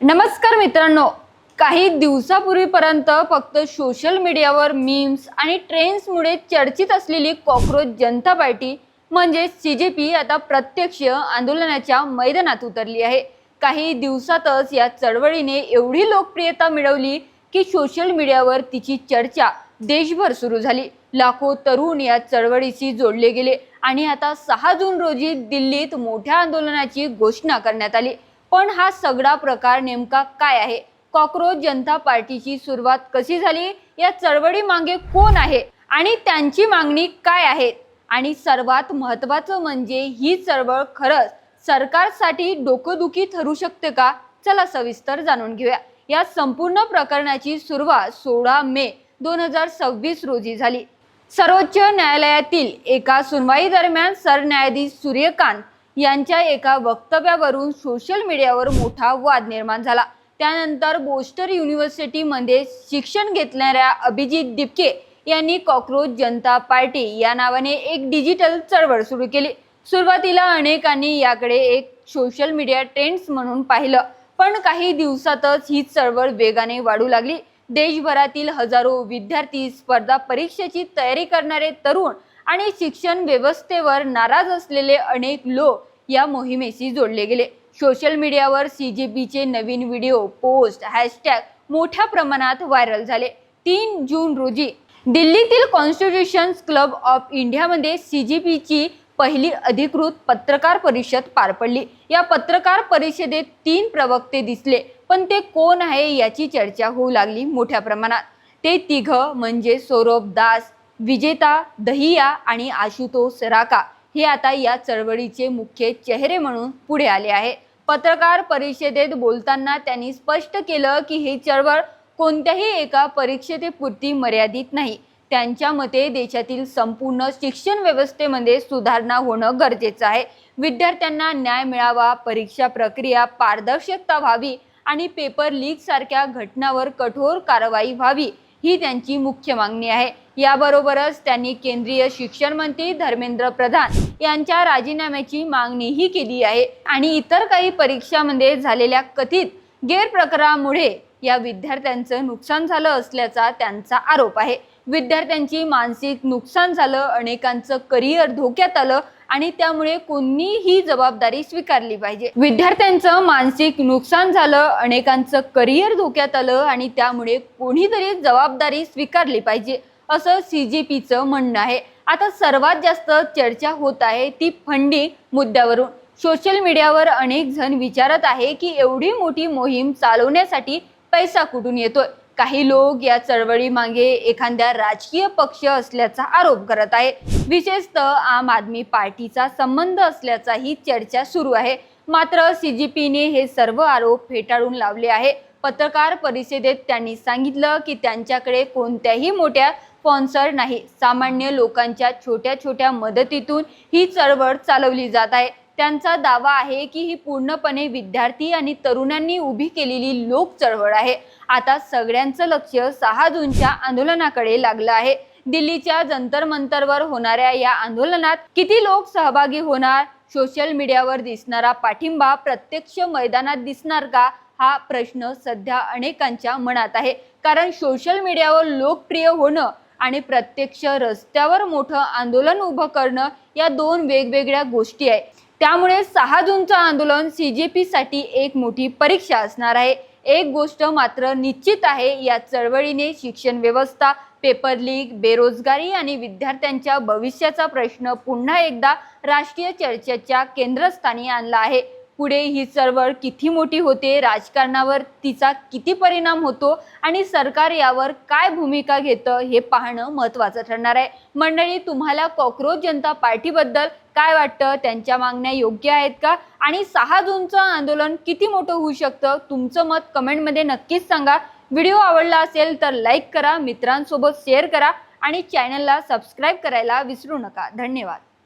नमस्कार मित्रांनो, काही दिवसापूर्वीपर्यंत फक्त सोशल मीडियावर मीम्स आणि ट्रेंड्समुळे चर्चित असलेली कॉकरोच जनता पार्टी म्हणजे सीजेपी आता प्रत्यक्ष आंदोलनाच्या मैदानात उतरली आहे। काही दिवसातच या चळवळीने एवढी लोकप्रियता मिळवली की सोशल मीडियावर तिची चर्चा देशभर सुरू झाली। लाखो तरुण या चळवळीशी जोडले गेले आणि आता 6 जून रोजी दिल्लीत मोठ्या आंदोलनाची घोषणा करण्यात आली। पण हा सगळा प्रकार नेमका काय आहे? कॉकरोच जनता पार्टीची सुरुवात कशी झाली? या चळवळी मागे कोण आहे आणि त्यांची मागणी काय आहे? आणि सर्वात महत्त्वाचं म्हणजे ही चळवळ खरंच सरकारसाठी डोकेदुखी ठरू शकते का? चला सविस्तर जाणून घेऊया। या संपूर्ण प्रकरणाची सुरुवात 16 मे 2026 रोजी झाली। सर्वोच्च न्यायालयातील एका सुनवाई दरम्यान सरन्यायाधीश सूर्यकांत यांच्या एका वक्तव्यावरून सोशल मीडियावर मोठा वाद निर्माण झाला। त्यानंतर बोस्टर युनिव्हर्सिटीमध्ये शिक्षण घेणाऱ्या अभिजित दिपके यांनी कॉकरोच जनता पार्टी या नावाने एक डिजिटल चळवळ सुरू केली। सुरुवातीला अनेकांनी याकडे एक सोशल मीडिया ट्रेंड्स म्हणून पाहिलं, पण काही दिवसातच ही चळवळ वेगाने वाढू लागली। देशभरातील हजारो विद्यार्थी, स्पर्धा परीक्षेची तयारी करणारे तरुण आणि शिक्षण व्यवस्थेवर नाराज असलेले अनेक लोक या मोहिमेशी जोडले गेले। सोशल मीडियावर सीजेपीचे नवीन व्हिडिओ, पोस्ट, हॅशटॅग मोठ्या प्रमाणात व्हायरल झाले। 3 जून रोजी दिल्लीतील कॉन्स्टिट्यूशन क्लब ऑफ इंडियामध्ये सीजेपीची पहिली अधिकृत पत्रकार परिषद पार पडली। या पत्रकार परिषदेत 3 प्रवक्ते दिसले, पण ते कोण आहे याची चर्चा होऊ लागली मोठ्या प्रमाणात। ते तिघ म्हणजे सौरभ दास, विजेता दहिया आणि आशुतोष राका हे आता या चळवळीचे मुख्य चेहरे म्हणून पुढे आले आहे। पत्रकार परिषदेत बोलताना त्यांनी स्पष्ट केलं की ही चळवळ कोणत्याही एका परीक्षेपुरती मर्यादित नाही। त्यांच्या मते देशातील संपूर्ण शिक्षण व्यवस्थेमध्ये सुधारणा होणं गरजेचं आहे। विद्यार्थ्यांना न्याय मिळावा, परीक्षा प्रक्रिया पारदर्शकता व्हावी आणि पेपर लीक सारख्या घटनांवर कठोर कारवाई व्हावी ही त्यांची मुख्य मागणी आहे। याबरोबरच त्यांनी केंद्रीय शिक्षण मंत्री धर्मेंद्र प्रधान यांच्या राजीनाम्याची मागणीही केली आहे आणि इतर काही परीक्षांमध्ये झालेल्या कथित गैरप्रकारामुळे या विद्यार्थ्यांचं नुकसान झालं असल्याचा त्यांचा आरोप आहे। विद्यार्थ्यांची मानसिक नुकसान झालं, अनेकांचं करिअर धोक्यात आलं आणि त्यामुळे कोणीही जबाबदारी स्वीकारली पाहिजे। विद्यार्थ्यांचं मानसिक नुकसान झालं, अनेकांचं करिअर धोक्यात आलं आणि त्यामुळे कोणीतरी जबाबदारी स्वीकारली पाहिजे, असं सीजेपीचं म्हणणं आहे। आता सर्वात जास्त चर्चा होत आहे ती फंडिंग मुद्द्यावरून। सोशल मीडियावर अनेक जण विचारत आहे की एवढी मोठी मोहीम चालवण्यासाठी पैसा कुठून येतोय? काही लोक या चळवळी मागे एखाद्या राजकीय पक्ष असल्याचा आरोप करत आहे। विशेषतः आम आदमी पार्टीचा संबंध असल्याचाही चर्चा सुरू आहे। मात्र सीजेपीने हे सर्व आरोप फेटाळून लावले आहे। पत्रकार परिषदेत त्यांनी सांगितलं की त्यांच्याकडे कोणत्याही मोठ्या स्पॉन्सर नाही, सामान्य लोकांच्या छोट्या छोट्या मदतीतून ही चळवळ चालवली जात आहे। त्यांचा दावा आहे की ही पूर्णपणे विद्यार्थी आणि तरुणांनी उभी केलेली लोक चळवळ आहे। आता सगळ्यांचं लक्ष 6 जूनच्या आंदोलनाकडे लागलं आहे। दिल्लीच्या जंतर मंतरवर होणाऱ्या या आंदोलनात किती लोक सहभागी होणार? सोशल मीडियावर दिसणारा पाठिंबा प्रत्यक्ष मैदानात दिसणार का? हा प्रश्न सध्या अनेकांच्या मनात आहे, कारण सोशल मीडियावर लोकप्रिय होणं आणि प्रत्यक्ष रस्त्यावर मोठं आंदोलन उभं करणं या 2 वेगवेगळ्या गोष्टी आहेत। त्यामुळे 6 जूनचं आंदोलन सीजेपीसाठी एक मोठी परीक्षा असणार आहे। एक गोष्ट मात्र निश्चित आहे, या चळवळीने शिक्षण व्यवस्था, पेपर लीक, बेरोजगारी आणि विद्यार्थ्यांच्या भविष्याचा प्रश्न पुन्हा एकदा राष्ट्रीय चर्चेच्या केंद्रस्थानी आणला आहे। पुढे ही चळवळ किती मोठी होते, राजकारणावर तिचा किती परिणाम होतो आणि सरकार यावर काय भूमिका घेतं हे पाहणं महत्त्वाचं ठरणार आहे। मंडळी, तुम्हाला कॉकरोच जनता पार्टीबद्दल काय वाटतं? त्यांच्या मागण्या योग्य आहेत का? आणि 6 जूनचं आंदोलन किती मोठं होऊ शकतं? तुमचं मत कमेंटमध्ये नक्कीच सांगा। व्हिडिओ आवडला असेल तर लाईक करा, मित्रांसोबत शेअर करा आणि चॅनलला सबस्क्राईब करायला विसरू नका। धन्यवाद।